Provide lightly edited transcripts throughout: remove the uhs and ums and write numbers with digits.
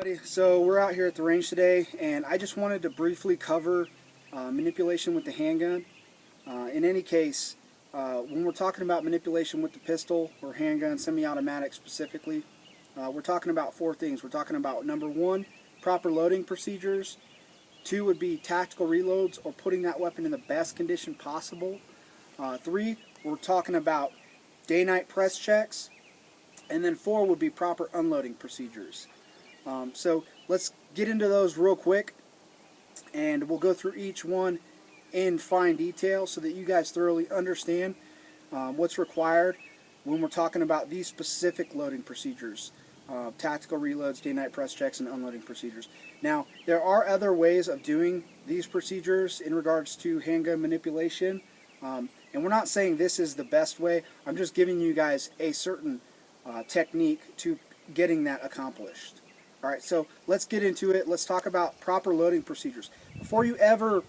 Everybody, so we're out here at the range today, and I just wanted to briefly cover manipulation with the handgun. In any case, when we're talking about manipulation with the pistol or handgun, semi-automatic specifically, we're talking about four things. We're talking about number one, proper loading procedures. Two would be tactical reloads or putting that weapon in the best condition possible. Three, we're talking about day-night press checks. And then four would be proper unloading procedures. So let's get into those real quick, and we'll go through each one in fine detail so that you guys thoroughly understand what's required when we're talking about these specific loading procedures. Tactical reloads, day-night press checks, and unloading procedures. Now, there are other ways of doing these procedures in regards to handgun manipulation, and we're not saying this is the best way. I'm just giving you guys a certain technique to getting that accomplished. Alright, so let's get into it. Let's talk about proper loading procedures. Before you ever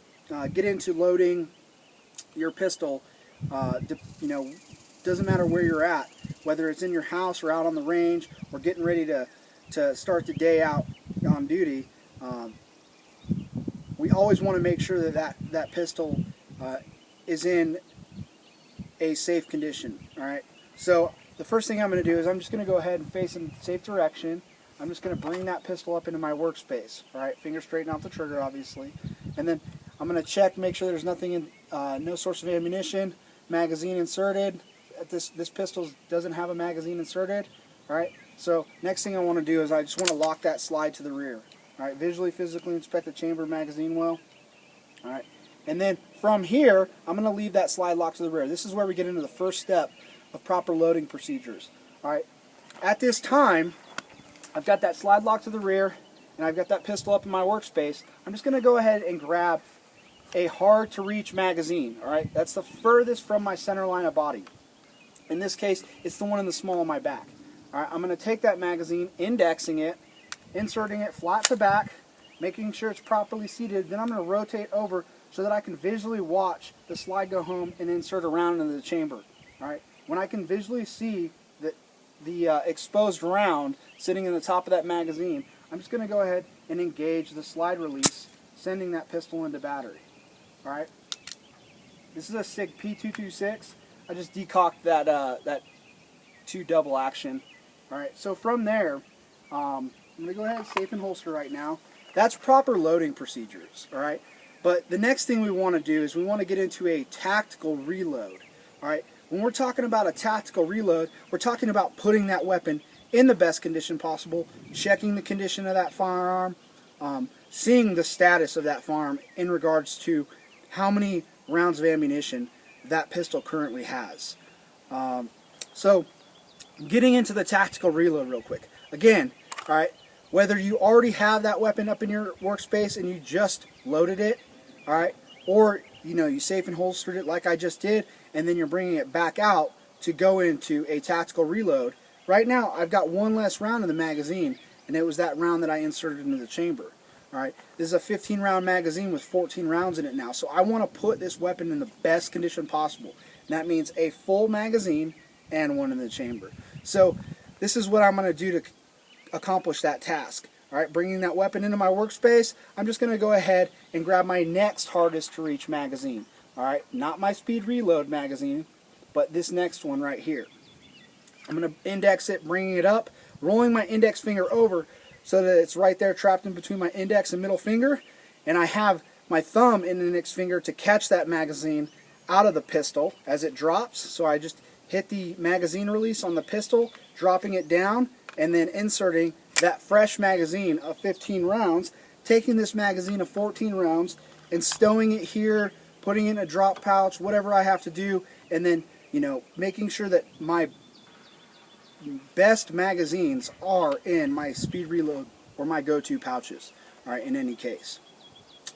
get into loading your pistol, doesn't matter where you're at, whether it's in your house or out on the range or getting ready to start the day out on duty, we always want to make sure that pistol is in a safe condition. Alright, so the first thing I'm going to do is I'm just going to go ahead and face in safe direction. I'm just going to bring that pistol up into my workspace. Alright, finger straighten out the trigger, obviously. And then I'm going to check, make sure there's nothing in, no source of ammunition, magazine inserted. This pistol doesn't have a magazine inserted. Alright, so next thing I want to do is I just want to lock that slide to the rear. Alright, visually, physically inspect the chamber magazine well. Alright, and then from here, I'm going to leave that slide locked to the rear. This is where we get into the first step of proper loading procedures. Alright, at this time, I've got that slide locked to the rear, and I've got that pistol up in my workspace. I'm just going to go ahead and grab a hard-to-reach magazine. Alright, that's the furthest from my center line of body. In this case, it's the one in the small of my back. Alright, I'm going to take that magazine, indexing it, inserting it flat to back, making sure it's properly seated. Then I'm going to rotate over so that I can visually watch the slide go home and insert around into the chamber. Alright, when I can visually see the exposed round sitting in the top of that magazine, I'm just going to go ahead and engage the slide release, sending that pistol into battery. Alright, this is a SIG P226. I just decocked that 2 double action. Alright, so from there, I'm going to go ahead and safe and holster right now. That's proper loading procedures. Alright, but the next thing we want to do is we want to get into a tactical reload. Alright, when we're talking about a tactical reload, we're talking about putting that weapon in the best condition possible, checking the condition of that firearm, seeing the status of that firearm in regards to how many rounds of ammunition that pistol currently has. So, getting into the tactical reload real quick. Again, alright, whether you already have that weapon up in your workspace and you just loaded it, alright, or you safe and holstered it like I just did, and then you're bringing it back out to go into a tactical reload. Right now, I've got one less round in the magazine, and it was that round that I inserted into the chamber. Alright, this is a 15 round magazine with 14 rounds in it now, so I want to put this weapon in the best condition possible. And that means a full magazine and one in the chamber. So this is what I'm going to do to accomplish that task. Alright, bringing that weapon into my workspace, I'm just going to go ahead and grab my next hardest to reach magazine. Alright, not my speed reload magazine, but this next one right here. I'm going to index it, bringing it up, rolling my index finger over so that it's right there trapped in between my index and middle finger, and I have my thumb in the index finger to catch that magazine out of the pistol as it drops. So I just hit the magazine release on the pistol, dropping it down, and then inserting that fresh magazine of 15 rounds, taking this magazine of 14 rounds and stowing it here, putting it in a drop pouch, whatever I have to do, and then, making sure that my best magazines are in my speed reload or my go-to pouches, alright, in any case.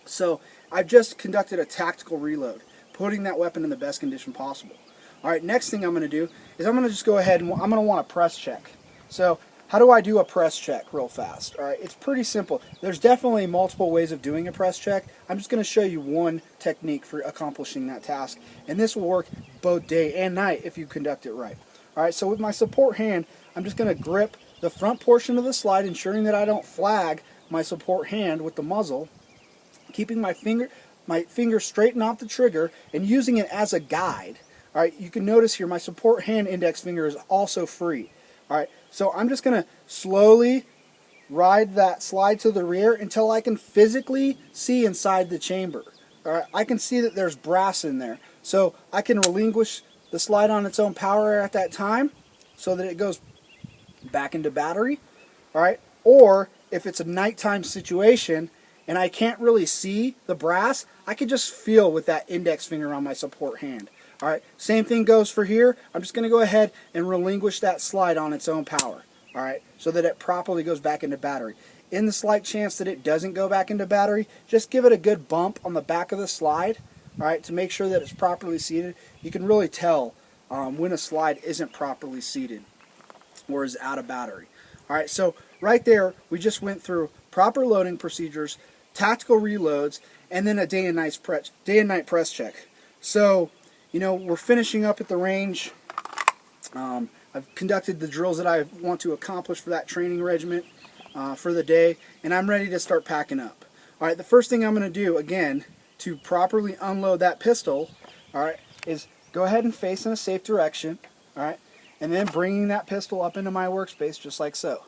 So I've just conducted a tactical reload, putting that weapon in the best condition possible. Alright, next thing I'm going to do is I'm going to just go ahead and I'm going to want a press check. So how do I do a press check real fast? Alright, it's pretty simple. There's definitely multiple ways of doing a press check. I'm just going to show you one technique for accomplishing that task, and this will work both day and night if you conduct it right. Alright, so with my support hand, I'm just going to grip the front portion of the slide, ensuring that I don't flag my support hand with the muzzle, keeping my finger straightened off the trigger and using it as a guide. All right, you can notice here my support hand index finger is also free. All right, so I'm just going to slowly ride that slide to the rear until I can physically see inside the chamber. All right, I can see that there's brass in there, so I can relinquish the slide on its own power at that time so that it goes back into battery. All right, or if it's a nighttime situation and I can't really see the brass, I can just feel with that index finger on my support hand. All right, same thing goes for here. I'm just going to go ahead and relinquish that slide on its own power. All right, so that it properly goes back into battery. In the slight chance that it doesn't go back into battery, just give it a good bump on the back of the slide, all right, to make sure that it's properly seated. You can really tell when a slide isn't properly seated or is out of battery. All right, so right there, we just went through proper loading procedures, tactical reloads, and then a day and night press check. So, you know, we're finishing up at the range. I've conducted the drills that I want to accomplish for that training regiment for the day, and I'm ready to start packing up. All right, the first thing I'm going to do, again, to properly unload that pistol, all right, is go ahead and face in a safe direction, all right, and then bringing that pistol up into my workspace just like so.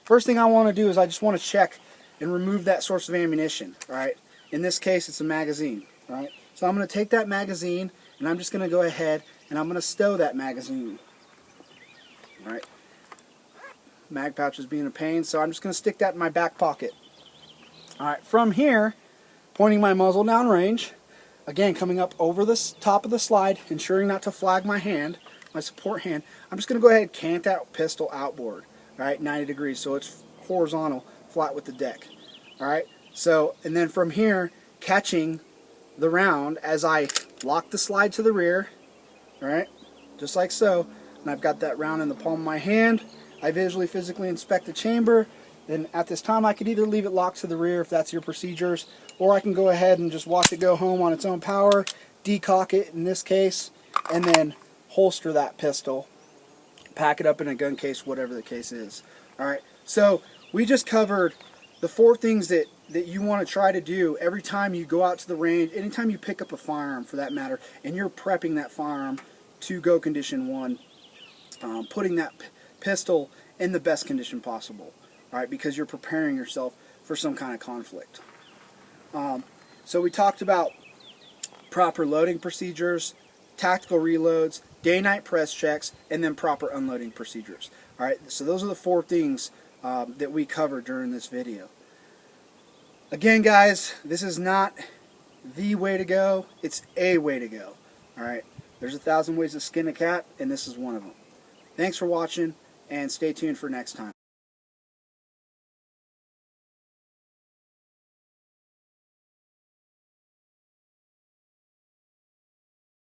First thing I want to do is I just want to check and remove that source of ammunition, all right. In this case, it's a magazine, all right. So I'm going to take that magazine, and I'm just going to go ahead and I'm going to stow that magazine. All right. Mag pouch is being a pain, so I'm just going to stick that in my back pocket. All right. From here, pointing my muzzle down range, again coming up over the top of the slide, ensuring not to flag my hand, my support hand. I'm just going to go ahead and cant that pistol outboard. All right, 90 degrees, so it's horizontal, flat with the deck. All right. So, and then from here, catching the round as I lock the slide to the rear. All right, just like so. And I've got that round in the palm of my hand. I visually, physically inspect the chamber. Then at this time I could either leave it locked to the rear if that's your procedures, or I can go ahead and just watch it go home on its own power, decock it in this case, and then holster that pistol, pack it up in a gun case, whatever the case is. Alright, so we just covered the 4 things that you want to try to do every time you go out to the range, anytime you pick up a firearm for that matter, and you're prepping that firearm to go condition 1. Putting that pistol in the best condition possible, all right, because you're preparing yourself for some kind of conflict. So we talked about proper loading procedures, tactical reloads, day-night press checks, and then proper unloading procedures. All right, so those are the 4 things that we covered during this video. Again, guys, this is not the way to go. It's a way to go. All right, there's 1,000 ways to skin a cat, and this is one of them. Thanks for watching, and stay tuned for next time.